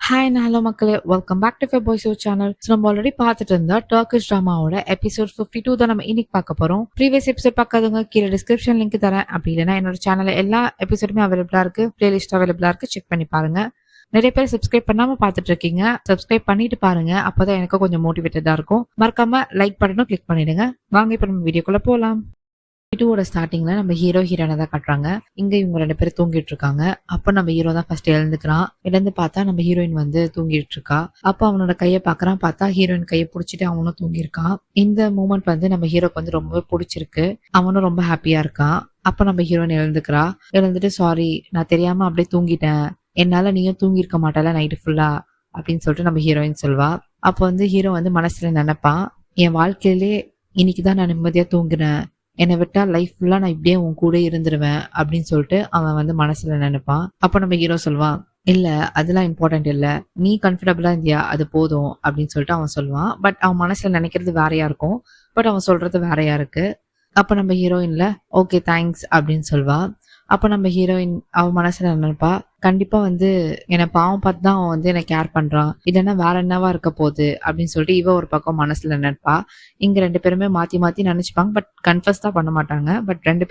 Hi hello மக்களே, welcome back to fair boys channel. நம்ம already பார்த்துட்டு இருந்த டர்க்கிஷ் ட்ராமாவோட எபிசோட் 52 தான் நம்ம இன்னைக்கு பார்க்க போறோம். ப்ரீவியஸ் எபிசோட் பார்க்காதவங்க கீழே டிஸ்கிரிப்ஷன் லிங்க் தரேன். அப்படி இல்லைன்னா என்னோட சேனல்ல எல்லா எபிசோடுமே அவைலபிளா இருக்கு, பிளேலிஸ்ட் அவைலபிளா இருக்கு, செக் பண்ணி பாருங்க. நிறைய பேர் சப்ஸ்கிரைப் பண்ணாம பார்த்துட்டு இருக்கீங்க, சப்ஸ்கிரைப் பண்ணிட்டு பாருங்க, அப்பதான் எனக்கு கொஞ்சம் மோட்டிவேட்டடா இருக்கும். மறக்காம லைக் பட்டனும் கிளிக் பண்ணிடுங்க. வாங்க இப்ப நம்ம வீடியோக்குள்ள போலாம். டூவோட ஸ்டார்டிங்ல நம்ம ஹீரோ ஹீரோனை தான் காட்டுறாங்க. இங்க இவங்க 2 பேரும் தூங்கிட்டு இருக்காங்க. அப்ப நம்ம ஹீரோ தான் ஃபர்ஸ்ட் எழுந்துக்கிறான். எழுந்து பார்த்தா நம்ம ஹீரோயின் வந்து தூங்கிட்டு இருக்கா. அப்ப அவனோட கையை பாக்குறான். பார்த்தா ஹீரோயின் கையை பிடிச்சிட்டு அவனும் தூங்கி இருக்கான். இந்த மூமெண்ட் வந்து நம்ம ஹீரோக்கு வந்து ரொம்பவே பிடிச்சிருக்கு. அவனும் ரொம்ப ஹாப்பியா இருக்கான். அப்ப நம்ம ஹீரோயின் எழுந்துக்கிறா. எழுந்துட்டு சாரி, நான் தெரியாம அப்படியே தூங்கிட்டேன், என்னால நீயும் தூங்கி இருக்க மாட்டால நைட்டு ஃபுல்லா அப்படின்னு சொல்லிட்டு நம்ம ஹீரோயின் சொல்வா. அப்ப வந்து ஹீரோ வந்து மனசுல நினைப்பான், என் வாழ்க்கையிலே இன்னைக்குதான் நான் நிம்மதியா தூங்குறேன், என்னை விட்டா லைஃப் ஃபுல்லா நான் இப்படியே உன் கூட இருந்துருவேன் அப்படின்னு சொல்லிட்டு அவன் வந்து மனசுல நினைப்பான். அப்ப நம்ம ஹீரோ சொல்லுவான், இல்ல அதெல்லாம் இம்பார்ட்டன்ட் இல்ல, நீ கம்ஃபர்டபுளா இருந்தியா அது போதும் அப்படின்னு சொல்லிட்டு அவன் சொல்லுவான். பட் அவன் மனசுல நினைக்கிறது வேறையா இருக்கும், பட் அவன் சொல்றது வேறையா இருக்கு. அப்ப நம்ம ஹீரோயின்ல ஓகே தேங்க்ஸ் அப்படின்னு சொல்வா. அப்ப நம்ம ஹீரோயின் அவன் மனசுல நினைப்பா, கண்டிப்பா வந்து என்னை பாவம் பார்த்து தான் அவன் வந்து என்னை கேர் பண்றான், இல்லைன்னா வேற என்னவா இருக்க போகுது அப்படின்னு சொல்லிட்டு இவ ஒரு பக்கம் மனசுல நினைப்பா. இங்க 2 பேருமே மாத்தி மாத்தி நினைச்சுப்பாங்க, பட் கன்ஃபர்ஸ் தான் பண்ண மாட்டாங்க. பட் 2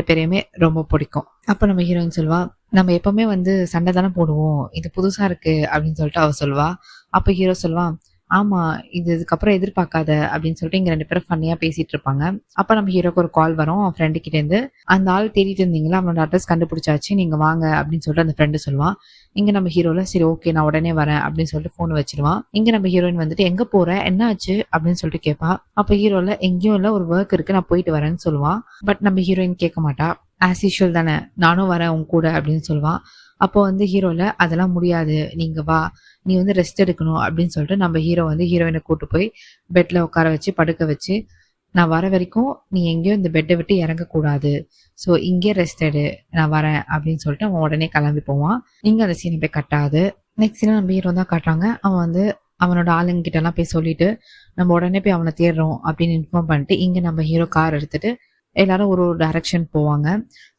பேரையுமே ரொம்ப பிடிக்கும். அப்ப நம்ம ஹீரோயின் சொல்வா, நம்ம எப்பவுமே வந்து சண்டை தானே போடுவோம், இது புதுசா இருக்கு அப்படின்னு சொல்லிட்டு அவ சொல்வா. அப்ப ஹீரோ சொல்வா, ஆமா இதுக்கப்புறம் எதிர்பார்க்காத அப்படின்னு சொல்லிட்டு இங்க 2 பேரும் ஃபன்னியா பேசிட்டு இருப்பாங்க. அப்ப நம்ம ஹீரோக்கு ஒரு கால் வரும் அவன் ஃப்ரெண்டு கிட்ட இருந்து. அந்த ஆள் தேடிட்டு இருந்தீங்களா, அவனோட அட்ரஸ் கண்டுபிடிச்சாச்சு, நீங்க வாங்க அப்படின்னு சொல்லிட்டு அந்த ஃப்ரெண்டு சொல்லுவான். இங்க நம்ம ஹீரோல சரி ஓகே நான் உடனே வரேன் அப்படின்னு சொல்லிட்டு போன் வச்சிருவான். இங்க நம்ம ஹீரோயின் வந்துட்டு எங்க போற என்ன ஆச்சு அப்படின்னு சொல்லிட்டு கேட்பா. அப்ப ஹீரோல எங்கேயும் இல்ல, ஒரு ஒர்க் இருக்கு, நான் போயிட்டு வரேன்னு சொல்லுவான். பட் நம்ம ஹீரோயின் கேட்க மாட்டா. ஆஸ் யூஷுவல் தானே, நானும் வரேன் உன் கூட அப்படின்னு சொல்லுவான். அப்போ வந்து ஹீரோல அதெல்லாம் முடியாது, நீங்க வா, நீ வந்து ரெஸ்ட் எடுக்கணும் அப்படின்னு சொல்லிட்டு நம்ம ஹீரோ வந்து ஹீரோயினை கூட்டு போய் பெட்ல உட்கார வச்சு படுக்க வச்சு, நான் வர வரைக்கும் நீ எங்கேயும் இந்த பெட்டை விட்டு இறங்கக்கூடாது, ஸோ இங்கே ரெஸ்ட் எடு, நான் வரேன் அப்படின்னு சொல்லிட்டு அவன் உடனே கிளம்பி போவான். இங்க அந்த சீனை போய் கட்டாது. நெக்ஸ்ட் சீன் நம்ம ஹீரோ தான் காட்டுறாங்க. அவன் வந்து அவனோட ஆளுங்கிட்ட எல்லாம் போய் சொல்லிட்டு நம்ம உடனே போய் அவனை தேடுறோம் அப்படின்னு இன்ஃபார்ம் பண்ணிட்டு இங்க நம்ம ஹீரோ கார் எடுத்துட்டு எல்லாரும் ஒரு ஒரு டைரக்ஷன் போவாங்க.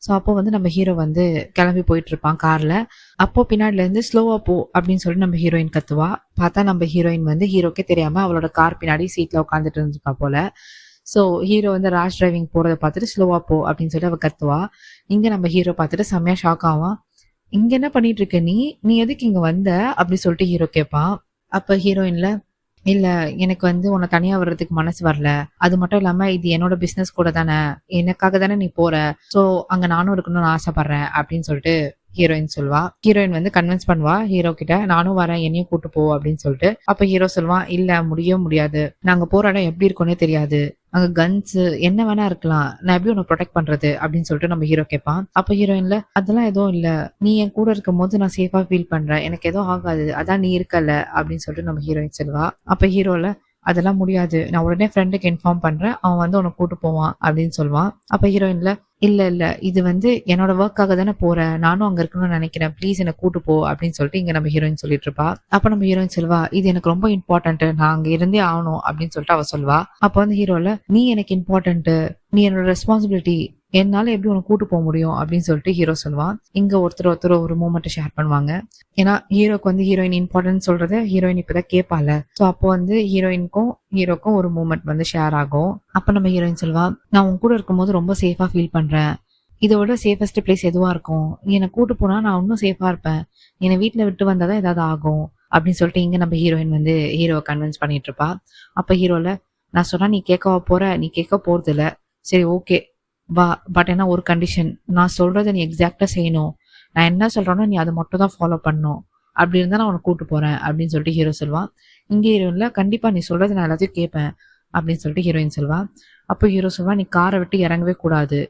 ஸோ அப்போ வந்து நம்ம ஹீரோ வந்து கிளம்பி போயிட்டு இருப்பான் கார்ல. அப்போ பின்னாடில இருந்து ஸ்லோவா போ அப்படின்னு சொல்லி நம்ம ஹீரோயின் கத்துவா. பார்த்தா நம்ம ஹீரோயின் வந்து ஹீரோக்கே தெரியாம அவளோட கார் பின்னாடி சீட்ல உட்காந்துட்டு இருந்திருக்கா போல. ஸோ ஹீரோ வந்து ராஷ் டிரைவிங் போறதை பார்த்துட்டு ஸ்லோவா போ அப்படின்னு சொல்லி அவ கத்துவா. இங்க நம்ம ஹீரோ பார்த்துட்டு செம்மையா ஷாக் ஆவான். இங்க என்ன பண்ணிட்டு இருக்க நீ, நீ எதுக்கு இங்க வந்த அப்படின்னு சொல்லிட்டு ஹீரோ கேட்பான். அப்ப ஹீரோயின்ல, இல்ல எனக்கு வந்து உன்னை தனியா வர்றதுக்கு மனசு வரல, அது மட்டும் இல்லாம இது என்னோட பிசினஸ் கூட தானே, எனக்காக தானே நீ போற, சோ அங்க நானும் இருக்கணும்னு ஆசைப்படுறேன் அப்படின்னு சொல்லிட்டு ஹீரோயின் சொல்வா. ஹீரோயின் வந்து கன்வின்ஸ் பண்ணுவா ஹீரோ கிட்ட, நானும் வரேன் என்னையும் கூட்டு போ அப்படின்னு சொல்லிட்டு. அப்ப ஹீரோ சொல்லுவான், இல்ல முடியவே முடியாது, நாங்க போற இடம் எப்படி இருக்கும்னே தெரியாது, அங்க கன்ஸ் என்ன வேணா இருக்கலாம், நான் எப்படி உன்னை ப்ரொடெக்ட் பண்றது அப்படின்னு சொல்லிட்டு நம்ம ஹீரோ கேட்பான். அப்ப ஹீரோயின்ல, அதெல்லாம் எதுவும் இல்ல, நீ என் கூட இருக்கும் போது நான் சேஃபா ஃபீல் பண்றேன், எனக்கு எதுவும் ஆகாது, அதான் நீ இருக்கல அப்படின்னு சொல்லிட்டு நம்ம ஹீரோயின் சொல்லுவா. அப்ப ஹீரோல, அதெல்லாம் முடியாது, நான் உடனே ஃப்ரெண்டுக்கு இன்ஃபார்ம் பண்றேன், அவன் வந்து உன்னை கூட்டு போவான் அப்படின்னு சொல்லுவான். அப்ப ஹீரோயின்ல, இல்ல இது வந்து என்னோட ஒர்க்காக தானே போறேன், நானும் அங்க இருக்கணும்னு நினைக்கிறேன், ப்ளீஸ் என்ன கூட்டு போ அப்படின்னு சொல்லிட்டு இங்க நம்ம ஹீரோயின் சொல்லிட்டு இருப்பா. அப்ப நம்ம ஹீரோயின் சொல்வா, இது எனக்கு ரொம்ப இம்பார்ட்டன்ட், நான் அங்க இருந்தே ஆகணும் அப்படின்னு சொல்லிட்டு அவ சொல்வா. அப்ப வந்து ஹீரோல, நீ எனக்கு இம்பார்ட்டன்ட், நீ என்னோட ரெஸ்பான்சிபிலிட்டி, என்னால எப்படி உனக்கு கூட்டு போக முடியும் அப்படின்னு சொல்லிட்டு ஹீரோ சொல்லுவான். இங்க ஒருத்தர் ஒரு மூமெண்ட் ஷேர் பண்ணுவாங்க. ஏன்னா ஹீரோக்கு வந்து ஹீரோயின் இம்பார்ட்டன்ட் சொல்றத ஹீரோயின் இப்பதான் கேட்பால. சோ அப்போ வந்து ஹீரோக்கும் ஒரு மூமெண்ட் வந்து ஷேர் ஆகும். அப்ப நம்ம ஹீரோயின் சொல்வா, நான் உன் கூட இருக்கும்போது ரொம்ப சேஃபா ஃபீல் பண்றேன், இதோட சேஃபஸ்ட் பிளேஸ் எதுவா இருக்கும், நீ என்னை கூட்டு போனா நான் இன்னும் சேஃபா இருப்பேன், என்னை வீட்டுல விட்டு வந்தாதான் ஏதாவது ஆகும் அப்படின்னு சொல்லிட்டு இங்க நம்ம ஹீரோயின் வந்து ஹீரோவை கன்வின்ஸ் பண்ணிட்டு இருப்பா. அப்ப ஹீரோல, நான் சொன்னா நீ கேட்கவா போற, நீ கேட்க போறது இல்ல, சரி ஓகே வா, பட் என்ன ஒரு கண்டிஷன், நான் சொல்றதை நீ எக்ஸாக்டா செய்யணும், நான் என்ன சொல்றேனோ நீ அதை மட்டும் தான் ஃபாலோ பண்ணணும், அப்படி இருந்தா நான் உனக்கு கூட்டு போறேன் அப்படின்னு சொல்லிட்டு ஹீரோ சொல்லுவான். இங்க ஹீரோயின்ல, கண்டிப்பா நீ சொல்றது நான் எல்லாத்தையும் கேட்பேன் அப்படின்னு சொல்லிட்டு ஹீரோயின் சொல்வா. அப்போ ஹீரோ சொல்வா, நீ காரை விட்டு இறங்கவே கூடாது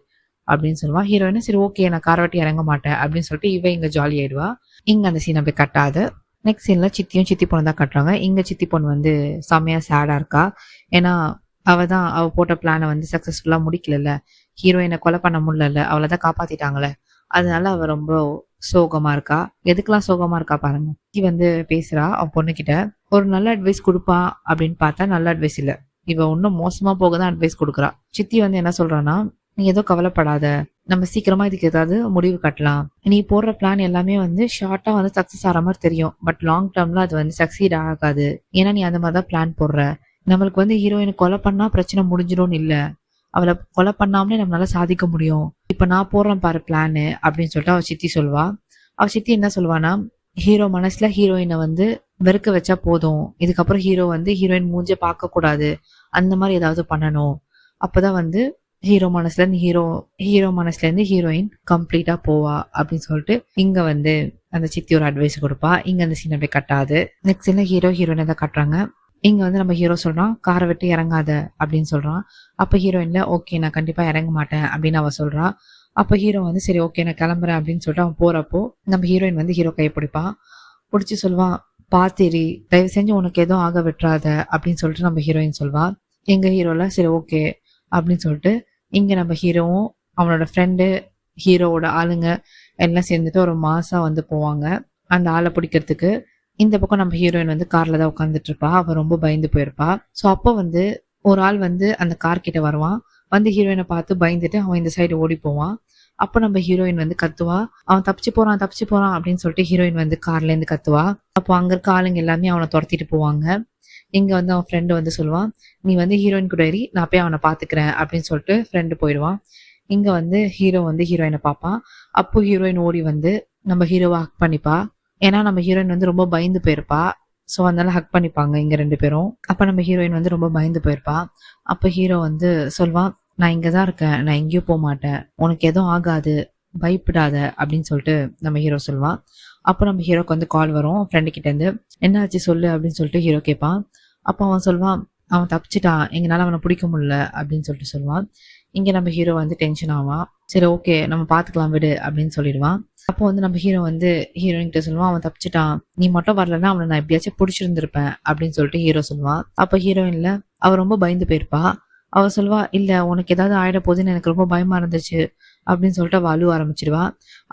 அப்படின்னு சொல்லுவா. ஹீரோயின் சரி ஓகே நான் காரை விட்டு இறங்க மாட்டேன் அப்படின்னு சொல்லிட்டு இவ இங்க ஜாலி ஆயிடுவா. இங்க அந்த சீன் அப்படியே கட்டாது. நெக்ஸ்ட் சீன்ல சித்தியும் சித்தி பொண்ணு தான் கட்டுறாங்க. இங்க சித்தி பொண்ணு வந்து செம்மையா சேடா இருக்கா. ஏன்னா அவ போட்ட பிளானை வந்து சக்சஸ்ஃபுல்லா முடிக்கல, ஹீரோயினை கொலை பண்ண முடியல, அவளைதான் காப்பாத்திட்டாங்களே, அதனால அவ ரொம்ப சோகமா இருக்கா. எதுக்கெல்லாம் சோகமா இருக்கா பாருங்க. சித்தி வந்து பேசுறா அவ பொண்ணுகிட்ட, ஒரு நல்ல அட்வைஸ் கொடுப்பா அப்படின்னு பார்த்தா நல்ல அட்வைஸ் இல்ல, இவ இன்னும் மோசமா போகதான் அட்வைஸ் கொடுக்குறா. சித்தி வந்து என்ன சொல்றான்னா, நீ ஏதோ கவலைப்படாத, நம்ம சீக்கிரமா இதுக்கு ஏதாவது முடிவு கட்டலாம். நீ போடுற பிளான் எல்லாமே வந்து ஷார்ட்டா வந்து சக்சஸ் ஆகிற மாதிரி தெரியும், பட் லாங் டேர்ம்ல அது வந்து சக்சீட் ஆகாது. ஏன்னா நீ அந்த மாதிரி தான் பிளான் போடுற. நம்மளுக்கு வந்து ஹீரோயினை கொலை பண்ணா பிரச்சனை முடிஞ்சிடும்னு இல்ல, அவளை கொலை பண்ணாமலே நம்மளால சாதிக்க முடியும். இப்ப நான் போடுறேன் பாரு பிளானு அப்படின்னு சொல்லிட்டு அவ சித்தி சொல்வா. அவ சித்தி என்ன சொல்வானா, ஹீரோ மனசுல ஹீரோயினை வந்து வெறுக்க வச்சா போதும், இதுக்கப்புறம் ஹீரோ வந்து ஹீரோயின் மூஞ்ச பார்க்க கூடாது, அந்த மாதிரி ஏதாவது பண்ணணும். அப்பதான் வந்து ஹீரோ மனசுல இருந்து ஹீரோயின் கம்ப்ளீட்டா போவா அப்படின்னு சொல்லிட்டு இங்க வந்து அந்த சித்தி ஒரு அட்வைஸ் கொடுப்பா. இங்க அந்த சீன் அப்படியே கட்டாது. நெக்ஸ்ட் சீன்ல ஹீரோயினை தான் காட்டுறாங்க. இங்க வந்து நம்ம ஹீரோ சொல்றான், காரை விட்டு இறங்காத அப்படின்னு சொல்றான். அப்ப ஹீரோயின்ல ஓகே நான் கண்டிப்பா இறங்க மாட்டேன் அப்படின்னு அவ சொல்றா. அப்ப ஹீரோ வந்து சரி ஓகே நான் கிளம்புறேன் அப்படின்னு சொல்லிட்டு அவன் போறப்போ நம்ம ஹீரோயின் வந்து ஹீரோ கையை பிடிப்பான். பிடிச்சி சொல்லுவான், பாத்தேரி தயவு செஞ்சு உனக்கு எதுவும் ஆக விட்டுறாத அப்படின்னு சொல்லிட்டு நம்ம ஹீரோயின் சொல்வா. எங்க ஹீரோல சரி ஓகே அப்படின்னு சொல்லிட்டு இங்க நம்ம ஹீரோவும் அவனோட ஃப்ரெண்டு ஹீரோவோட ஆளுங்க எல்லாம் சேர்ந்துட்டு ஒரு மாசா வந்து போவாங்க அந்த ஆளை பிடிக்கிறதுக்கு. இந்த பக்கம் நம்ம ஹீரோயின் வந்து கார்ல தான் உட்காந்துட்டு இருப்பா. அவ ரொம்ப பயந்து போயிருப்பா. ஸோ அப்போ வந்து ஒரு ஆள் வந்து அந்த கார் கிட்ட வருவான். வந்து ஹீரோயினை பார்த்து பயந்துட்டு அவன் இந்த சைடு ஓடி போவான். அப்போ நம்ம ஹீரோயின் வந்து கத்துவா, அவன் தப்பிச்சு போறான் அப்படின்னு சொல்லிட்டு ஹீரோயின் வந்து கார்ல இருந்து கத்துவா. அப்போ அங்க இருக்க ஆளுங்க எல்லாமே அவனை துரத்திட்டு போவாங்க. இங்க வந்து அவன் ஃப்ரெண்டு வந்து சொல்லுவான், நீ வந்து ஹீரோயின் கூட ஏறி நான் போய் அவனை பாத்துக்கிறேன் அப்படின்னு சொல்லிட்டு ஃப்ரெண்டு போயிடுவான். இங்க வந்து ஹீரோ வந்து ஹீரோயினை பார்ப்பான். அப்போ ஹீரோயின் ஓடி வந்து நம்ம ஹீரோவை ஹக் பண்ணிப்பா. ஏன்னா நம்ம ஹீரோயின் வந்து ரொம்ப பயந்து போயிருப்பா. ஸோ அதனால ஹக் பண்ணிப்பாங்க இங்க 2 பேரும். அப்ப நம்ம ஹீரோயின் வந்து ரொம்ப பயந்து போயிருப்பா. அப்ப ஹீரோ வந்து சொல்வான், நான் இங்கதான் இருக்கேன், நான் எங்கேயும் போக மாட்டேன், உனக்கு எதுவும் ஆகாது, பயப்படாத அப்படின்னு சொல்லிட்டு நம்ம ஹீரோ சொல்லுவான். அப்போ நம்ம ஹீரோக்கு வந்து கால் வரும் ஃப்ரெண்டு கிட்ட இருந்து. என்ன ஆச்சு சொல்லு அப்படின்னு சொல்லிட்டு ஹீரோ கேட்பான். அப்போ அவன் சொல்வான், அவன் தப்பிச்சிட்டான், எங்கனால அவனை பிடிக்க முடியல அப்படின்னு சொல்லிட்டு சொல்லுவான். இங்க நம்ம ஹீரோ வந்து டென்ஷன் ஆவான். சரி ஓகே நம்ம பாத்துக்கலாம் விடு அப்படின்னு சொல்லிடுவான். அப்போ வந்து நம்ம ஹீரோ வந்து ஹீரோயின் கிட்ட சொல்லுவான், அவன் தப்பிச்சிட்டான், நீ மட்டும் வரலன்னா அவனை நான் எப்படியாச்சும் பிடிச்சிருந்திருப்பேன் அப்படின்னு சொல்லிட்டு ஹீரோ சொல்லுவான். அப்ப ஹீரோயின்ல அவ ரொம்ப பயந்து போயிருப்பா. அவ சொல்வா, இல்ல உனக்கு ஏதாவது ஆயிட போகுதுன்னு எனக்கு ரொம்ப பயமா இருந்துச்சு அப்படின்னு சொல்லிட்டு அவ அழுவ ஆரம்பிச்சிடுவா.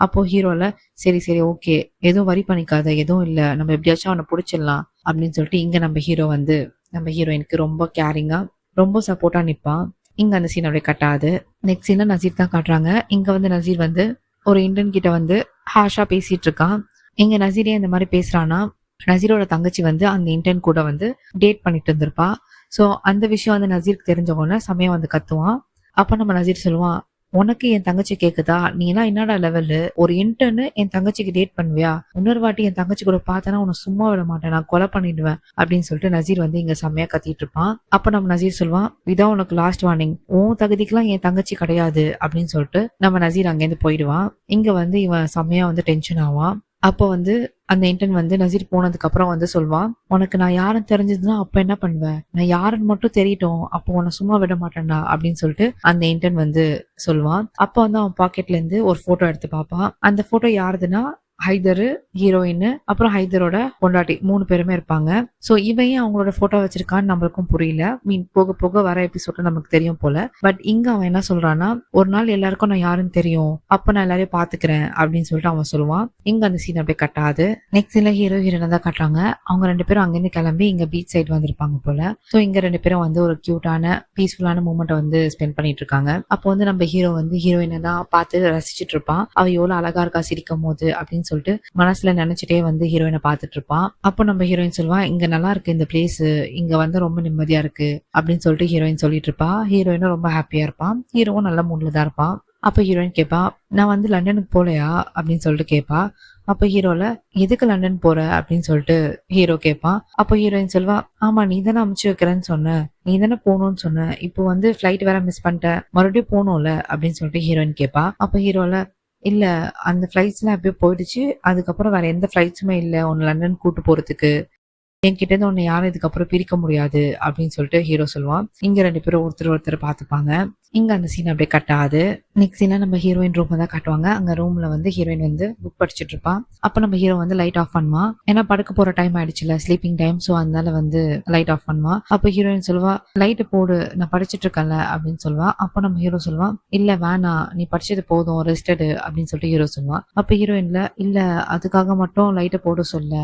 அப்போ ஹீரோல சரி சரி ஓகே எதுவும் வரி பண்ணிக்காத, எதுவும் இல்ல, நம்ம எப்படியாச்சும் அவனை பிடிச்சிடலாம் அப்படின்னு சொல்லிட்டு இங்க நம்ம ஹீரோ வந்து நம்ம ஹீரோயினுக்கு ரொம்ப கேரிங்கா ரொம்ப சப்போர்ட்டா நிப்பான். இங்க அந்த சீன் அப்படியே கட்டாது. நெக்ஸ்ட் சீன்ல நசீர் தான் காட்டுறாங்க. இங்க வந்து நசீர் வந்து ஒரு இந்தியன் கிட்ட வந்து ஹாஷா பேசிட்டு இருக்கான். இங்க நசீரே இந்த மாதிரி பேசுறானா, நசீரோட தங்கச்சி வந்து அந்த இந்தியன் கூட வந்து டேட் பண்ணிட்டு இருந்திருப்பா. சோ அந்த விஷயம் வந்து நசீருக்கு தெரிஞ்சவொடனே சமயம் வந்து கத்துவான். அப்ப நம்ம நசீர் சொல்லுவான், உனக்கு என் தங்கச்சி கேக்குதா, நீ எல்லாம் என்னடா லெவலு, ஒரு இன்டர்னு என் தங்கச்சிக்கு டேட் பண்ணுவியா, இன்னொரு வாட்டி என் தங்கச்சி கூட பார்த்தனா உன்னை சும்மா விட மாட்டேன், நான் கொலை பண்ணிடுவேன் அப்படின்னு சொல்லிட்டு நசீர் வந்து இங்க செம்மையா கத்திட்டு இருப்பான். அப்ப நம்ம நசீர் சொல்லுவான், இதான் உனக்கு லாஸ்ட் வார்னிங், உன் தகுதிக்கெல்லாம் என் தங்கச்சி கிடையாது அப்படின்னு சொல்லிட்டு நம்ம நசீர் அங்கேருந்து போயிடுவான். இங்க வந்து இவன் செம்மையா வந்து டென்ஷன் ஆவான். அப்போ வந்து அந்த இன்டர்ன் வந்து நசீர் போனதுக்கு அப்புறம் வந்து சொல்வான், உனக்கு நான் யாருன்னு தெரிஞ்சதுன்னா அப்ப என்ன பண்ணுவேன், நான் யாருன்னு மட்டும் தெரியட்டும், அப்போ உன்னை சும்மா விட மாட்டேன்டா அப்படின்னு சொல்லிட்டு அந்த இன்டர்ன் வந்து சொல்வான். அப்ப வந்து அவன் பாக்கெட்ல இருந்து ஒரு போட்டோ எடுத்து பார்ப்பான். அந்த போட்டோ யாருதுன்னா ஹைதரு, ஹீரோயின், அப்புறம் ஹைதரோட பொண்டாட்டி 3 பேருமே இருப்பாங்க. சோ இவன் அவங்களோட போட்டோ வச்சிருக்கான்னு நம்மளுக்கும் புரியல. போக போக வர எபிசோட்ல நமக்கு தெரியும் போல. பட் இங்க அவன் என்ன சொல்றான்னா, ஒரு நாள் எல்லாருக்கும் நான் யாருன்னு தெரியும், அப்ப நான் எல்லாரையும் பாத்துக்கிறேன் அப்படின்னு சொல்லிட்டு அவன் சொல்லுவான். இங்க அந்த சீன் அப்படியே கட்டாது. நெக்ஸ்ட் சீன்ல ஹீரோ ஹீரோயினை தான் காட்டுறாங்க. அவங்க 2 பேரும் அங்கிருந்து கிளம்பி இங்க பீச் சைடு வந்திருப்பாங்க போல. சோ இங்க 2 பேரும் வந்து ஒரு கியூட்டான பீஸ்ஃபுல்லான மூமெண்ட் வந்து ஸ்பெண்ட் பண்ணிட்டு இருக்காங்க. அப்போ வந்து நம்ம ஹீரோ வந்து ஹீரோயினை தான் பார்த்து ரசிச்சிட்டு இருப்பான். அவ எவ்வளவு அழகா இருக்கா சிரிக்கும் போது அப்படின்னு சொல்லிட்டு மனசுல நினைச்சிட்டே வந்து ஹீரோயினை பார்த்துட்டு இருப்பான். அப்போ நம்ம ஹீரோயின் சொல்லுவா, இங்க நல்லா இருக்கு இந்த பிளேஸ், இங்க வந்து ரொம்ப நிம்மதியா இருக்கு அப்படின்னு சொல்லிட்டு ஹீரோயின் சொல்லிட்டு இருப்பா. ஹீரோயினும் ரொம்ப ஹாப்பியா இருப்பான். ஹீரோவும் நல்ல மூட்ல தான் இருப்பான். அப்ப ஹீரோயின் கேட்பா, நான் வந்து லண்டனுக்கு போலையா அப்படின்னு சொல்லிட்டு கேட்பா. அப்ப ஹீரோல எதுக்கு லண்டன் போற அப்படின்னு சொல்லிட்டு ஹீரோ கேட்பான். அப்ப ஹீரோயின் சொல்வா, ஆமா நீ தானே அமுச்சு வைக்கிறேன்னு சொன்ன, நீ தானே போகணும்னு சொன்ன, இப்போ வந்து ஃபிளைட் வேற மிஸ் பண்ணிட்ட, மறுபடியும் போகணும்ல அப்படின்னு சொல்லிட்டு ஹீரோயின் கேட்பா. அப்ப ஹீரோல இல்ல அந்த ஃபிளைட்ஸ் எல்லாம் எப்பயோ போயிடுச்சு, அதுக்கப்புறம் வேற எந்த ஃபிளைட்ஸுமே இல்ல உன்னை லண்டன் கூட்டு போறதுக்கு, என்கிட்ட இருந்து உன்னை யாரும் இதுக்கப்புறம் பிரிக்க முடியாது அப்படின்னு சொல்லிட்டு ஹீரோ சொல்லுவான். இங்க 2 பேரும் ஒருத்தர் ஒருத்தர் பாத்துப்பாங்க. இங்க அந்த சீன் அப்படியே கட்டாது. நெக்ஸ்ட் சீனா நம்ம ஹீரோயின் ரூம் தான் காட்டுவாங்க. அங்க ரூம்ல வந்து ஹீரோயின் வந்து புக் படிச்சுட்டு இருப்பான். அப்ப நம்ம ஹீரோ வந்து லைட் ஆஃப் பண்ணுவான். ஏன்னா படுக்க போற டைம் ஆயிடுச்சுல, ஸ்லீப்பிங் டைம். சோ அதனால வந்து லைட் ஆஃப் பண்ணுவான். அப்ப ஹீரோயின் சொல்லுவா, லைட் போடு நான் படிச்சுட்டு இருக்கேன்ல அப்படின்னு சொல்லுவா. அப்ப நம்ம ஹீரோ சொல்லுவான், இல்ல வேணாம் நீ படிச்சது போதும் ரெஸ்டடு அப்படின்னு சொல்லிட்டு ஹீரோ சொல்லுவான். அப்ப ஹீரோயின்ல இல்ல அதுக்காக மட்டும் லைட்டை போட சொல்ல,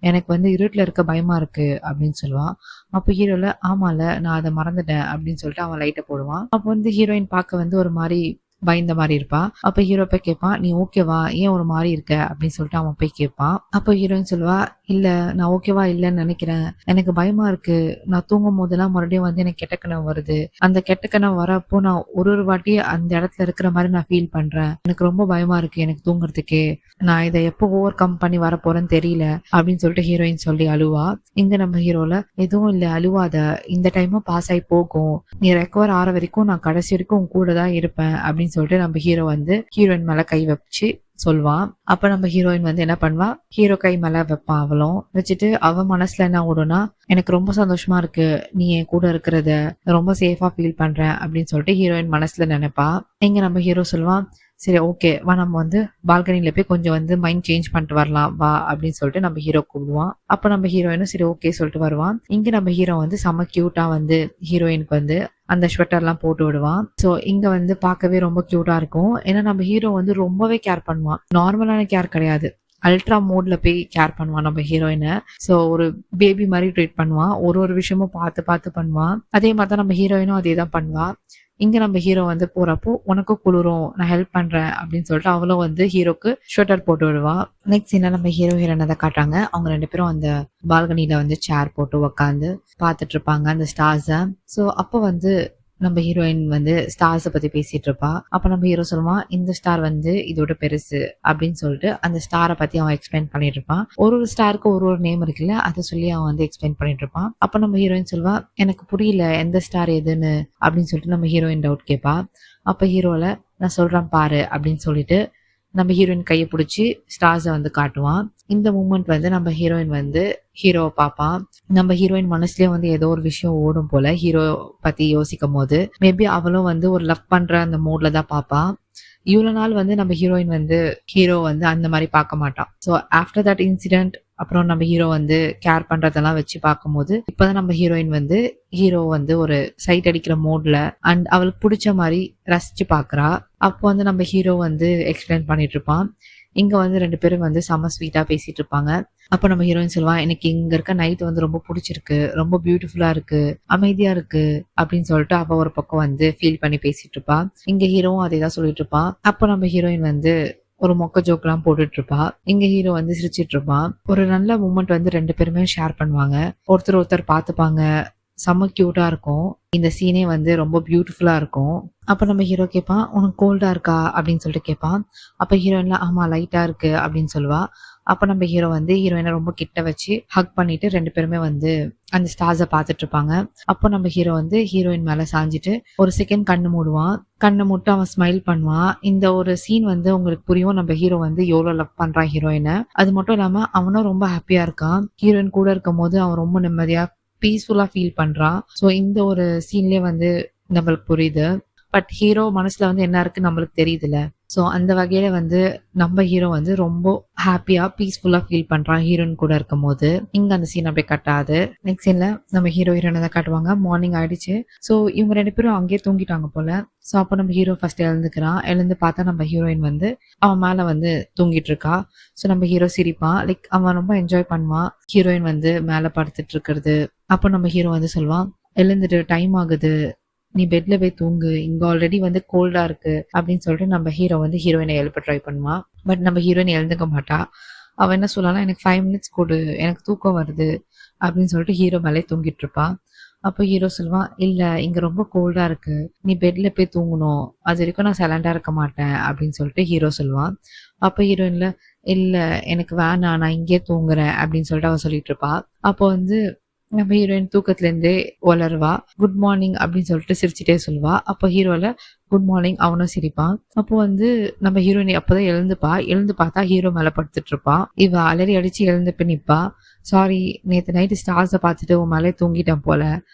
எனக்கு வந்து இருட்டுல இருக்க பயமா இருக்கு அப்படின்னு சொல்லுவான். அப்ப ஹீரோல ஆமால நான் அதை மறந்துட்டேன் அப்படின்னு சொல்லிட்டு அவன் லைட்டை போடுவான். அப்ப வந்து ஹீரோயின் பார்க்க வந்து ஒரு மாதிரி பயந்த மாதிரி இருப்பா. அப்ப ஹீரோ போய் கேட்பான், நீ ஓகேவா, ஏன் ஒரு மாதிரி இருக்க அப்படின்னு சொல்லிட்டு அவன் போய் கேட்பான். அப்ப ஹீரோயின் சொல்லுவா, இல்ல நான் ஓகேவா இல்லைன்னு நினைக்கிறேன், எனக்கு பயமா இருக்கு, நான் தூங்கும் போதெல்லாம் மறுபடியும் வந்து எனக்கு கெட்ட கனவு வருது, அந்த கெட்ட கனவு வரப்போ நான் ஒரு வாட்டி அந்த இடத்துல இருக்கிற மாதிரி நான் ஃபீல் பண்றேன், எனக்கு ரொம்ப பயமா இருக்கு எனக்கு தூங்குறதுக்கே, நான் இதை எப்போ ஓவர் கம் பண்ணி வர போறேன்னு தெரியல அப்படின்னு சொல்லிட்டு ஹீரோயின் சொல்லி அழுவா. இங்க நம்ம ஹீரோல எதுவும் இல்ல அழுவாத, இந்த டைமும் பாஸ் ஆகி போகும், நீ ரெக்கவர் ஆற வரைக்கும் நான் கடைசி வரைக்கும் உன் கூட தான் இருப்பேன் அப்படின்னு சொல்லிட்டு நம்ம ஹீரோ வந்து ஹீரோயின் மேல கை வச்சு சொல்வான். அப்ப நம்ம ஹீரோயின் வந்து என்ன பண்ணுவா, ஹீரோ கை மேல வைப்பான். அவளும் வச்சுட்டு அவ மனசுல என்ன ஓடுனா, எனக்கு ரொம்ப சந்தோஷமா இருக்கு நீ என் கூட இருக்கிறத, ரொம்ப சேஃபா ஃபீல் பண்றேன் அப்படின்னு சொல்லிட்டு ஹீரோயின் மனசுல நினைப்பா. இங்க நம்ம ஹீரோ சொல்லுவான், சரி ஓகே வா நம்ம வந்து பால்கனில போய் கொஞ்சம் வந்து மைண்ட் சேஞ்ச் பண்ணிட்டு வரலாம் வா அப்படின்னு சொல்லிட்டு நம்ம ஹீரோ கூப்பிடுவான். அப்ப நம்ம ஹீரோயினும் சரி ஓகே சொல்லிட்டு வருவான். இங்க நம்ம ஹீரோ வந்து செம்ம கியூட்டா வந்து ஹீரோயினுக்கு வந்து அந்த ஸ்வெட்டர்லாம் போட்டு விடுவான். ஸோ இங்க வந்து பார்க்கவே ரொம்ப கியூட்டா இருக்கும். ஏன்னா நம்ம ஹீரோ வந்து ரொம்பவே கேர் பண்ணுவான், நார்மலான கேர் கிடையாது, அல்ட்ரா மோட்ல போய் கேர் பண்ணுவான் நம்ம ஹீரோயினை. ஸோ ஒரு பேபி மாதிரி ட்ரீட் பண்ணுவான், ஒரு விஷயமும் பார்த்து பார்த்து பண்ணுவான். அதே மாதிரி தான் நம்ம ஹீரோயினும் அதே தான் பண்ணுவா. இங்க நம்ம ஹீரோ வந்து போறப்போ உனக்கும் குளிரும் நான் ஹெல்ப் பண்றேன் அப்படின்னு சொல்லிட்டு அவளும் வந்து ஹீரோக்கு ஸ்வெட்டர் போட்டு விடுவா. நெக்ஸ்ட் சீன்ல நம்ம ஹீரோ ஹீரோனை தான் காட்டுறாங்க. அவங்க 2 பேரும் அந்த பால்கனில வந்து சேர் போட்டு உக்காந்து பார்த்துட்டு இருப்பாங்க அந்த ஸ்டார்ஸ. ஸோ அப்போ வந்து நம்ம ஹீரோயின் வந்து ஸ்டார்ஸை பத்தி பேசிட்டு இருப்பா. அப்ப நம்ம ஹீரோ சொல்லுவான், இந்த ஸ்டார் வந்து இதோட பெருசு அப்படின்னு சொல்லிட்டு அந்த ஸ்டாரை பத்தி அவன் எக்ஸ்பிளைன் பண்ணிட்டு இருப்பான். ஒரு ஸ்டாருக்கு ஒரு நேம் இருக்குல்ல, அதை சொல்லி அவன் வந்து எக்ஸ்பிளைன் பண்ணிட்டு இருப்பான். அப்ப நம்ம ஹீரோயின் சொல்வா, எனக்கு புரியல எந்த ஸ்டார் எதுன்னு அப்படின்னு சொல்லிட்டு நம்ம ஹீரோயின் டவுட் கேட்பா. அப்ப ஹீரோல நான் சொல்றேன் பாரு அப்படின்னு சொல்லிட்டு நம்ம ஹீரோயின் கையை பிடிச்சி ஸ்டார்ஸை வந்து காட்டுவான். இந்த மூமெண்ட் வந்து நம்ம ஹீரோயின் வந்து ஹீரோவை பார்ப்பான். நம்ம ஹீரோயின் மனசுலயே வந்து ஏதோ ஒரு விஷயம் ஓடும் போல ஹீரோ பத்தி யோசிக்கும் போது மேபி அவளும் வந்து ஒரு லவ் பண்ற அந்த மூட்ல தான் பாப்பா. இவ்வளவு நாள் வந்து நம்ம ஹீரோயின் வந்து ஹீரோ வந்து அந்த மாதிரி பார்க்க மாட்டான். ஸோ ஆஃப்டர் தட் இன்சிடென்ட் அப்புறம் நம்ம ஹீரோ வந்து கேர் பண்றதெல்லாம் வச்சு பார்க்கும்போது இப்பதான் நம்ம ஹீரோயின் வந்து ஹீரோ வந்து ஒரு சைட் அடிக்கிற மோட்ல அண்ட் அவளுக்கு பிடிச்ச மாதிரி ரசிச்சு பாக்குறா. அப்போ வந்து நம்ம ஹீரோ வந்து எக்ஸ்பிளைன் பண்ணிட்டு இருப்பான். இங்க வந்து 2 பேரும் வந்து செம்ம ஸ்வீட்டா பேசிட்டு இருப்பாங்க. அப்ப நம்ம ஹீரோயின் சொல்லுவா, எனக்கு இங்க இருக்க நைட் வந்து ரொம்ப பிடிச்சிருக்கு, ரொம்ப பியூட்டிஃபுல்லா இருக்கு, அமைதியா இருக்கு அப்படின்னு சொல்லிட்டு அவ ஒரு பக்கம் வந்து ஃபீல் பண்ணி பேசிட்டு இருப்பா. இங்க ஹீரோவும் அதே தான் சொல்லிட்டு இருப்பான். அப்ப நம்ம ஹீரோயின் வந்து ஒரு மொக்க ஜோக் எல்லாம் போட்டுட்டு இருப்பா. இங்க ஹீரோ வந்து சிரிச்சிட்டு இருப்பான். ஒரு நல்ல மூமெண்ட் வந்து 2 பேருமே ஷேர் பண்ணுவாங்க, ஒருத்தர் பார்த்துப்பாங்க, செம்ம கியூட்டா இருக்கும். இந்த சீனே வந்து ரொம்ப பியூட்டிஃபுல்லா இருக்கும். அப்ப நம்ம ஹீரோ கேட்பான், உனக்கு கோல்டா இருக்கா அப்படின்னு சொல்லிட்டு கேட்பான். அப்ப ஹீரோயின்ல ஆமா லைட்டா இருக்கு அப்படின்னு சொல்லுவா. அப்ப நம்ம ஹீரோ வந்து ஹீரோயினை ரொம்ப கிட்ட வச்சு ஹக் பண்ணிட்டு 2 பேருமே வந்து அந்த ஸ்டார்ஸை பார்த்துட்டு இருப்பாங்க. அப்போ நம்ம ஹீரோ வந்து ஹீரோயின் மேல சாஞ்சிட்டு ஒரு செகண்ட் கண்ணு மூடுவான். கண்ணை மூட்டு அவன் ஸ்மைல் பண்ணுவான். இந்த ஒரு சீன் வந்து உங்களுக்கு புரியும், நம்ம ஹீரோ வந்து எவ்வளவு லவ் பண்றான் ஹீரோயினை. அது மட்டும் இல்லாம அவனும் ரொம்ப ஹாப்பியா இருக்கான். ஹீரோயின் கூட இருக்கும் போது அவன் ரொம்ப நிம்மதியா பீஸ்ஃபுல்லா ஃபீல் பண்றான். ஸோ இந்த ஒரு சீன்லயே வந்து நம்மளுக்கு புரியுது. பட் ஹீரோ மனசுல வந்து என்ன இருக்கு நம்மளுக்கு தெரியுதுல்ல. ஸோ அந்த வகையில வந்து நம்ம ஹீரோ வந்து ரொம்ப ஹாப்பியா பீஸ்ஃபுல்லா ஃபீல் பண்றான் ஹீரோயின் கூட இருக்கும் போது. இங்க அந்த சீன் அப்படியே கட்டாது. நெக்ஸ்ட் சீன்ல நம்ம ஹீரோ ஹீரோனை தான் காட்டுவாங்க. மார்னிங் ஆயிடுச்சு. ஸோ இவங்க 2 பேரும் அங்கேயே தூங்கிட்டாங்க போல. ஸோ அப்போ நம்ம ஹீரோ ஃபர்ஸ்ட் எழுந்துக்கிறான். எழுந்து பார்த்தா நம்ம ஹீரோயின் வந்து அவன் மேல வந்து தூங்கிட்டு இருக்கா. ஸோ நம்ம ஹீரோ சிரிப்பான், லைக் அவன் ரொம்ப என்ஜாய் பண்ணுவான் ஹீரோயின் வந்து மேல படுத்துட்டு இருக்கிறது. அப்போ நம்ம ஹீரோ வந்து சொல்லுவான், எழுந்துட்டு டைம் ஆகுது, நீ பெட்ல போய் தூங்கு, இங்க ஆல்ரெடி வந்து கோல்டா இருக்கு அப்படின்னு சொல்லிட்டு நம்ம ஹீரோ வந்து ஹீரோயினை எழுப்ப ட்ரை பண்ணுவான். பட் நம்ம ஹீரோயின் எழுந்துக்க மாட்டா. அவன் என்ன சொல்லலாம், எனக்கு 5 மினிட்ஸ் கொடு, எனக்கு தூக்கம் வருது அப்படின்னு சொல்லிட்டு ஹீரோ மேலே தூங்கிட்டு இருப்பான். அப்போ ஹீரோ சொல்லுவான், இல்ல இங்க ரொம்ப கோல்டா இருக்கு, நீ பெட்ல போய் தூங்கணும், அது வரைக்கும் நான் சைலண்டா இருக்க மாட்டேன் அப்படின்னு சொல்லிட்டு ஹீரோ சொல்லுவான். அப்போ ஹீரோயின்ல இல்ல எனக்கு வேணாம் நான் இங்கே தூங்குறேன் அப்படின்னு சொல்லிட்டு அவன் சொல்லிட்டு இருப்பா. அப்போ வந்து நம்ம ஹீரோயின் தூக்கத்துல இருந்தே வளருவா. குட் மார்னிங் அப்படின்னு சொல்லிட்டு சிரிச்சுட்டே சொல்லுவா. அப்போ ஹீரோல குட் மார்னிங் அவனும் சிரிப்பான். அப்போ வந்து நம்ம ஹீரோயின் அப்பதான் எழுந்துப்பா. எழுந்து பார்த்தா ஹீரோ மேல படுத்துட்டு இருப்பான். இவ அலறி அடிச்சு எழுந்து போய் நிப்பா. சாரி நேத்து நைட்டு ஸ்டார்ஸை பார்த்துட்டு உன் மேலே தூங்கிட்டேன் போல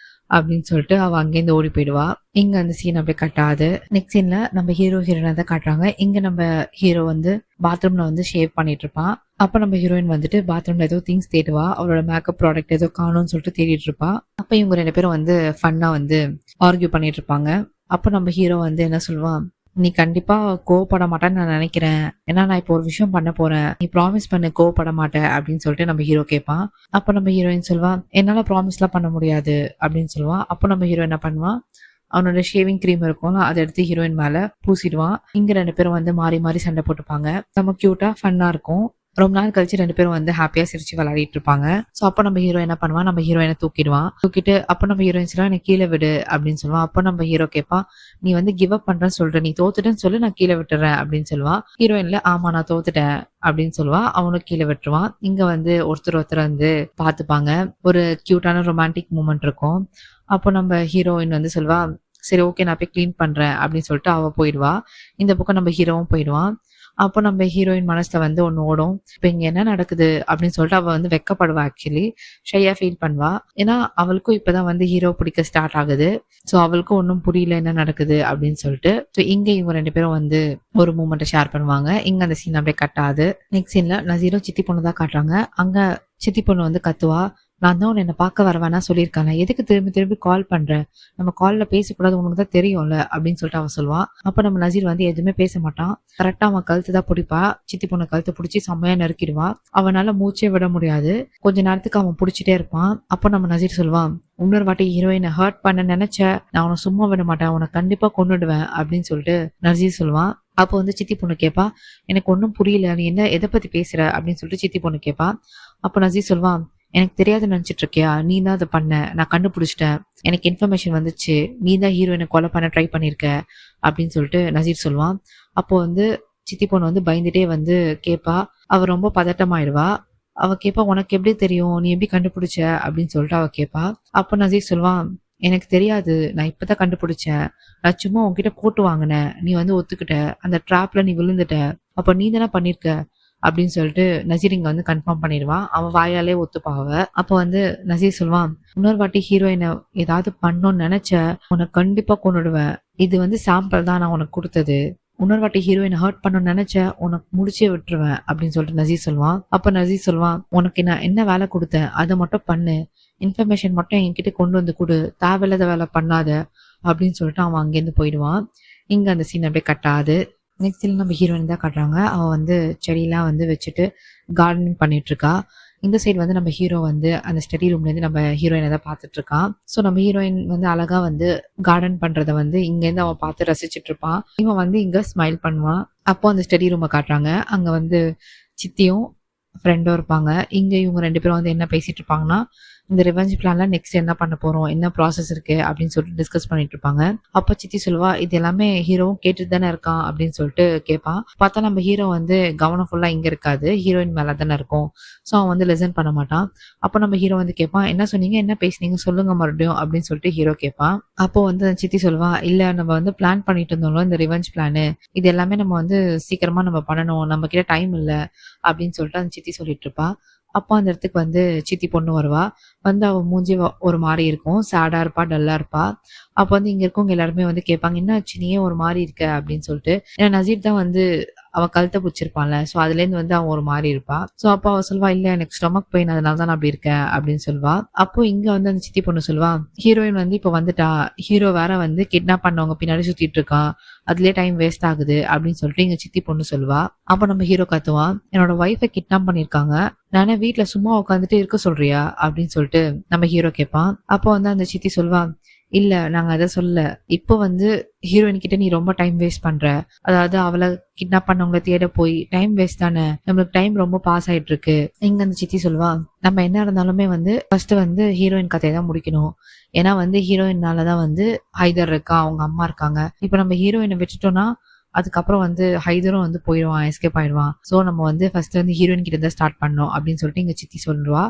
அப்படின்னு சொல்லிட்டு அவ அங்கேருந்து ஓடி போயிடுவா. இங்க அந்த சீன் அப்படியே கட்டாது. நெக்ஸ்ட் சீன்ல நம்ம ஹீரோ ஹீரோயினை தான் காட்டுறாங்க. இங்க நம்ம ஹீரோ வந்து பாத்ரூம்ல வந்து ஷேவ் பண்ணிட்டு இருப்பான். அப்ப நம்ம ஹீரோயின் வந்துட்டு பாத்ரூம்ல ஏதோ திங்ஸ் தேடுவா. அவளோட மேக்கப் ப்ராடக்ட் ஏதோ காணும்னு சொல்லிட்டு தேடிட்டு இருப்பா. அப்ப இவங்க 2 பேரும் வந்து ஃபன்னா வந்து ஆர்கியூ பண்ணிட்டு இருப்பாங்க. அப்ப நம்ம ஹீரோ வந்து என்ன சொல்லுவான், நீ கண்டிப்பா கோவப்பட மாட்டேன்னு நான் நினைக்கிறேன், ஏன்னா நான் இப்போ ஒரு விஷயம் பண்ண போறேன், நீ ப்ராமிஸ் பண்ணு கோவப்பட மாட்டேன் அப்படின்னு சொல்லிட்டு நம்ம ஹீரோ கேட்பான். அப்ப நம்ம ஹீரோயின் சொல்லுவா, என்னால ப்ராமிஸ் எல்லாம் பண்ண முடியாது அப்படின்னு சொல்லுவான். அப்போ நம்ம ஹீரோ என்ன பண்ணுவான், அவனோட ஷேவிங் கிரீம் இருக்கும்ல அதை எடுத்து ஹீரோயின் மேல பூசிடுவான். இங்க 2 பேரும் வந்து மாறி மாறி சண்டை போட்டுப்பாங்க. நம்ம கியூட்டா ஃபன்னா இருக்கும். ரொம்ப நாள் கழிச்சு 2 பேரும் வந்து ஹாப்பியா சிரிச்சு விளையாடிட்டு இருப்பாங்க. சோ அப்ப நம்ம ஹீரோ என்ன பண்ணுவான், நம்ம ஹீரோயினை தூக்கிட்டு அப்ப நம்ம ஹீரோயின் சொல்லுவா எனக்கு கீழே விடு அப்படின்னு சொல்லுவான். அப்ப நம்ம ஹீரோ கேட்பான், நீ வந்து கிவ் அப் பண்றேன்னு சொல்ற, நீ தோத்துட்டேன்னு சொல்லி நான் கீழே விட்டுறேன் அப்படின்னு சொல்லுவான். ஹீரோயின்ல ஆமா நான் தோத்துட்டேன் அப்படின்னு சொல்லுவா. அவனும் கீழே விட்டுருவான். இங்க வந்து ஒருத்தர் வந்து பாத்துப்பாங்க. ஒரு கியூட்டான ரொமான்டிக் மூமெண்ட் இருக்கும். அப்போ நம்ம ஹீரோயின் வந்து சொல்வா, சரி ஓகே நான் போய் கிளீன் பண்றேன் அப்படின்னு சொல்லிட்டு அவ போயிடுவா. இந்த பக்கம் நம்ம ஹீரோவும் போயிடுவான். அப்போ நம்ம ஹீரோயின் மனசுல வந்து ஒண்ணு ஓடும், இப்ப இங்க என்ன நடக்குது அப்படின்னு சொல்லிட்டு அவ வந்து வெக்கப்படுவா. ஆக்சுவலி ஷையா ஃபீல் பண்ணுவா. ஏன்னா அவளுக்கும் இப்பதான் வந்து ஹீரோ பிடிக்க ஸ்டார்ட் ஆகுது. சோ அவளுக்கும் ஒன்னும் புரியல என்ன நடக்குது அப்படின்னு சொல்லிட்டு. ஸோ இங்க இவங்க 2 பேரும் வந்து ஒரு மூமெண்ட்டை ஷேர் பண்ணுவாங்க. இங்க அந்த சீன் அப்படியே கட்டாது. நெக்ஸ்ட் சீன்ல நசீரோ சித்தி பொண்ணு தான் காட்டுறாங்க. அங்க சித்தி பொண்ணு வந்து கத்துவா, நான் தான் உன்னை பார்க்க வரவேனா சொல்லியிருக்காங்க, எதுக்கு திரும்பி திரும்பி கால் பண்ற, நம்ம கால்ல பேசக்கூடாது உனக்கு தான் தெரியும்ல அப்படின்னு சொல்லிட்டு அவன் சொல்லுவான். அப்ப நம்ம நசீர் வந்து எதுவுமே பேச மாட்டான். கரெக்டா அவன் கழுத்து தான் பிடிப்பா. சித்தி பொண்ணு கழுத்தை பிடிச்சி செம்மையா நறுக்கிடுவா. அவனால மூச்சே விட முடியாது. கொஞ்ச நேரத்துக்கு அவன் பிடிச்சிட்டே இருப்பான். அப்போ நம்ம நசீர் சொல்லுவான், இன்னொரு வாட்டி ஹீரோயினை ஹர்ட் பண்ண நினைச்ச நான் அவனை சும்மா விட மாட்டேன், அவனை கண்டிப்பா கொன்னுடுவேன் அப்படின்னு சொல்லிட்டு நசீர் சொல்லுவான். அப்போ வந்து சித்தி பொண்ணு கேட்பா, எனக்கு ஒன்னும் புரியல, நீ என்ன எதை பத்தி பேசுற அப்படின்னு சொல்லிட்டு சித்தி பொண்ணு கேட்பா. அப்போ நசீர் சொல்லுவான், எனக்கு தெரியாதுன்னு நினைச்சிட்டு இருக்கியா, நீ தான் அதை பண்ண, நான் கண்டுபிடிச்சிட்டேன், எனக்கு இன்ஃபர்மேஷன் வந்துச்சு, நீ தான் ஹீரோயினை கொலை பண்ண ட்ரை பண்ணிருக்க அப்படின்னு சொல்லிட்டு நசீர் சொல்லுவான். அப்போ வந்து சித்தி பொண்ணு வந்து பயந்துட்டே வந்து கேட்பா. அவ ரொம்ப பதட்டமாயிடுவா. அவ கேட்பா, உனக்கு எப்படி தெரியும், நீ எப்படி கண்டுபிடிச்ச அப்படின்னு சொல்லிட்டு அவ கேட்பா. அப்போ நசீர் சொல்லுவான், எனக்கு தெரியாது, நான் இப்பதான் கண்டுபிடிச்சேன், நான் சும்மா உன்கிட்ட போட்டு வாங்கினேன், நீ வந்து ஒத்துக்கிட்ட, அந்த ட்ராப்ல நீ விழுந்துட்ட, அப்ப நீ தானே பண்ணிருக்க அப்படின்னு சொல்லிட்டு நசீர் இங்க வந்து கன்ஃபார்ம் பண்ணிடுவான். அவன் வாயாலே ஒத்துப்பாவ. அப்ப வந்து நசீர் சொல்லுவான், இன்னொரு வாட்டி ஹீரோயினை ஏதாவது பண்ணணும்னு நினைச்ச உனக்கு கண்டிப்பா கொண்டுடுவேன், இது வந்து சாம்பிள் தான் நான் உனக்கு கொடுத்தது, இன்னொரு வாட்டி ஹீரோயினை ஹர்ட் பண்ணணும்னு நினைச்ச உனக்கு முடிச்சே விட்டுருவேன் அப்படின்னு சொல்லிட்டு நசீர் சொல்லுவான். அப்ப நசீர் சொல்லுவான், உனக்கு நான் என்ன வேலை கொடுத்தேன் அதை மட்டும் பண்ணு, இன்ஃபர்மேஷன் மட்டும் என்கிட்ட கொண்டு வந்து கொடு, தேவையில்லாத வேலை பண்ணாத அப்படின்னு சொல்லிட்டு அவன் அங்கேருந்து போயிடுவான். இங்க அந்த சீன் அப்படியே கட்டாது. நெக்ஸ்ட் நம்ம ஹீரோயின் தான் காட்டுறாங்க. அவ வந்து செடியெல்லாம் வந்து வச்சுட்டு கார்டனிங் பண்ணிட்டு இருக்கா. இந்த சைடு வந்து நம்ம ஹீரோ வந்து அந்த ஸ்டடி ரூம்ல இருந்து நம்ம ஹீரோயினை தான் பார்த்துட்டு இருக்கான். ஸோ நம்ம ஹீரோயின் வந்து அழகா வந்து கார்டன் பண்றத வந்து இங்க இருந்து அவன் பார்த்து ரசிச்சுட்டு இருப்பான். இவன் வந்து இங்க ஸ்மைல் பண்ணுவான். அப்போ அந்த ஸ்டடி ரூமை காட்டுறாங்க. அங்க வந்து சித்தியும் ஃப்ரெண்டும் இருப்பாங்க. இங்க இவங்க 2 பேரும் வந்து என்ன பேசிட்டு இருப்பாங்கன்னா, இந்த ரிவெஞ்ச் பிளான்ல நெக்ஸ்ட் என்ன பண்ண போறோம், என்ன ப்ராசஸ் இருக்கு அப்படின்னு சொல்லிட்டு டிஸ்கஸ் பண்ணிட்டு இருப்பாங்க. அப்ப சித்தி சொல்லுவா, இது எல்லாமே ஹீரோவும் கேட்டுட்டு தானே இருக்கான் அப்படின்னு சொல்லிட்டு கேட்பான். பார்த்தா நம்ம ஹீரோ வந்து கவனம் ஃபுல்லா இங்க இருக்காது, ஹீரோயின் மேல தானே இருக்கும். ஸோ அவன் வந்து லிசன் பண்ண மாட்டான். அப்போ நம்ம ஹீரோ வந்து கேட்பான், என்ன சொன்னீங்க, என்ன பேசுனீங்க சொல்லுங்க மறுபடியும் அப்படின்னு சொல்லிட்டு ஹீரோ கேட்பான். அப்போ வந்து சித்தி சொல்லுவா, இல்ல நம்ம வந்து பிளான் பண்ணிட்டு இருந்தோம்ல இந்த ரிவெஞ்ச் பிளானு, இது எல்லாமே நம்ம வந்து சீக்கிரமா நம்ம பண்ணணும், நம்ம கிட்ட டைம் இல்லை அப்படின்னு சொல்லிட்டு அந்த சித்தி சொல்லிட்டு இருப்பா. அப்போ அந்த இடத்துக்கு வந்து சித்தி பொண்ணு வருவா. வந்து அவ மூஞ்சி ஒரு மாதிரி இருக்கும், சேடா இருப்பா, டல்லா இருப்பா. அப்போ வந்து இங்க இருக்கவங்க எல்லாருமே வந்து கேட்பாங்க, என்ன ஆச்சு நீயே ஒரு மாதிரி இருக்க அப்படின்னு சொல்லிட்டு. ஏன்னா நசீர் தான் வந்து அவ கழுத்தை பிடிச்சிருப்பான்ல, ஸோ அதுல இருந்து வந்து அவன் ஒரு மாதிரி இருப்பா. ஸோ அப்போ அவ சொல்வா, இல்ல எனக்கு ஸ்டொமக் பெயின் அதனால தான் நான் அப்படி இருக்கேன் அப்படின்னு சொல்வா. அப்போ இங்க வந்து அந்த சித்தி பொண்ணு சொல்வா, ஹீரோயின் வந்து இப்ப வந்துட்டா, ஹீரோ வேற வந்து கிட்னாப் பண்ணவங்க பின்னாடி சுத்திட்டு இருக்கான், அதுலயே டைம் வேஸ்ட் ஆகுது அப்படின்னு சொல்லிட்டு இங்க சித்தி பொண்ணு சொல்வா. அப்போ நம்ம ஹீரோ கத்துவான், என்னோட ஒய்ஃபை கிட்னாப் பண்ணிருக்காங்க, நானே வீட்டுல சும்மா உட்காந்துட்டு இருக்க சொல்றியா அப்படின்னு சொல்லிட்டு நம்ம ஹீரோ கேட்பான். அப்போ வந்து அந்த சித்தி சொல்வா, இல்ல நாங்க அதை சொல்ல, இப்போ வந்து ஹீரோயின் கிட்ட நீ ரொம்ப டைம் வேஸ்ட் பண்ற, அதாவது அவளை கிட்னாப் பண்ணவங்களை தேட போய் டைம் வேஸ்ட் தானே, நம்மளுக்கு டைம் ரொம்ப பாஸ் ஆயிட்டு இருக்கு. இங்க அந்த சித்தி சொல்வா, நம்ம என்ன இருந்தாலுமே வந்து ஃபர்ஸ்ட் வந்து ஹீரோயின் கதையை தான் முடிக்கணும், ஏன்னா வந்து ஹீரோயின்னாலதான் வந்து ஹைதர் இருக்கா, அவங்க அம்மா இருக்காங்க, இப்ப நம்ம ஹீரோயினை விட்டுட்டோம்னா அதுக்கப்புறம் வந்து ஹைதரும் வந்து போயிடுவான், எஸ்கேப் ஆயிடுவான். சோ நம்ம வந்து ஃபர்ஸ்ட் வந்து ஹீரோயின் கிட்ட தான் ஸ்டார்ட் பண்ணோம் அப்படின்னு சொல்லிட்டு இங்க சித்தி சொல்லுவா.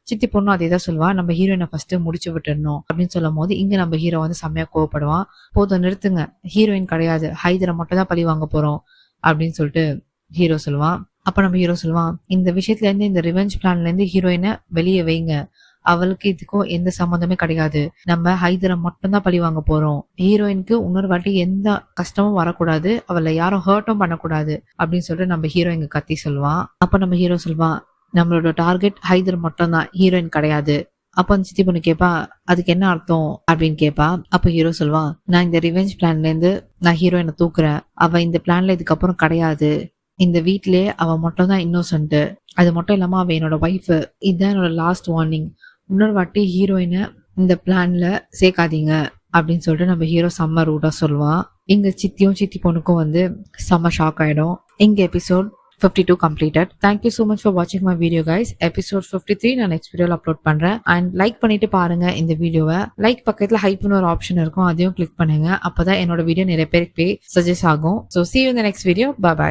சித்தி பொண்ணும் அதே தான் சொல்லுவா, நம்ம ஹீரோயினை ஃபர்ஸ்ட் முடிச்சு விட்டுடணும் அப்படின்னு சொல்லும் போது இங்க நம்ம ஹீரோ வந்து செம்மையா கோவப்படுவான். போதும் நிறுத்துங்க, ஹீரோயின் கிடையாது, ஹைதரை மட்டும் தான் பழி வாங்க போறோம் அப்படின்னு சொல்லிட்டு ஹீரோ சொல்லுவான். அப்ப நம்ம ஹீரோ சொல்லுவான், இந்த விஷயத்துல இருந்து, இந்த ரிவெஞ்ச் பிளான்ல இருந்து ஹீரோயினை வெளியே வைங்க, அவளுக்கு இதுக்கும் எந்த சம்மந்தமே கிடையாது, நம்ம ஹைதரை மட்டும் தான் பழி வாங்க போறோம், ஹீரோயினுக்கு இன்னொரு வாட்டி எந்த கஷ்டமும் வரக்கூடாது, அவளை யாரும் ஹர்ட்டும் பண்ணக்கூடாது அப்படின்னு சொல்லிட்டு நம்ம ஹீரோ இங்க கத்தி சொல்லுவான். அப்ப நம்ம ஹீரோ சொல்லுவான், நம்மளோட டார்கெட் ஹைதர் மட்டும் தான், ஹீரோயின் கிடையாது. அப்ப அந்த சித்தி பொண்ணு கேப்பா, அதுக்கு என்ன அர்த்தம் அப்படின்னு கேப்பா. அப்ப ஹீரோ சொல்லுவான், நான் இந்த ரிவெஞ்ச் பிளான்ல இருந்து நான் ஹீரோயினை தூக்குறேன், அவ இந்த பிளான்ல இதுக்கப்புறம் கிடையாது, இந்த வீட்லயே அவ மட்டும் தான் இன்னோசன்ட், அது மட்டும் இல்லாம அவ என்னோட ஒய்ஃப், இதுதான் என்னோட லாஸ்ட் வார்னிங், இன்னொரு வாட்டி ஹீரோயினை இந்த பிளான்ல சேர்க்காதீங்க, அப்படின்னு சொல்லிட்டு நம்ம ஹீரோ செம்ம ரூடா சொல்லுவான். இங்க சித்தியும் சித்தி பொண்ணுக்கும் வந்து செம்ம ஷாக் ஆயிடும். இங்க episode 52 completed. Thank you so much for watching my video guys. Episode 53 நான் next video அப்லோட் பண்றேன். And லைக் பண்ணிட்டு பாருங்க இந்த வீடியோவை. லைக் பக்கத்துல ஹைப்னு ஒரு ஆப்ஷன் இருக்கும், அதையும் கிளிக் பண்ணுங்க. அப்பதான் என்னோட வீடியோ நிறைய பேருக்கு சஜஸ்ட் ஆகும். So see you in the next video. Bye bye.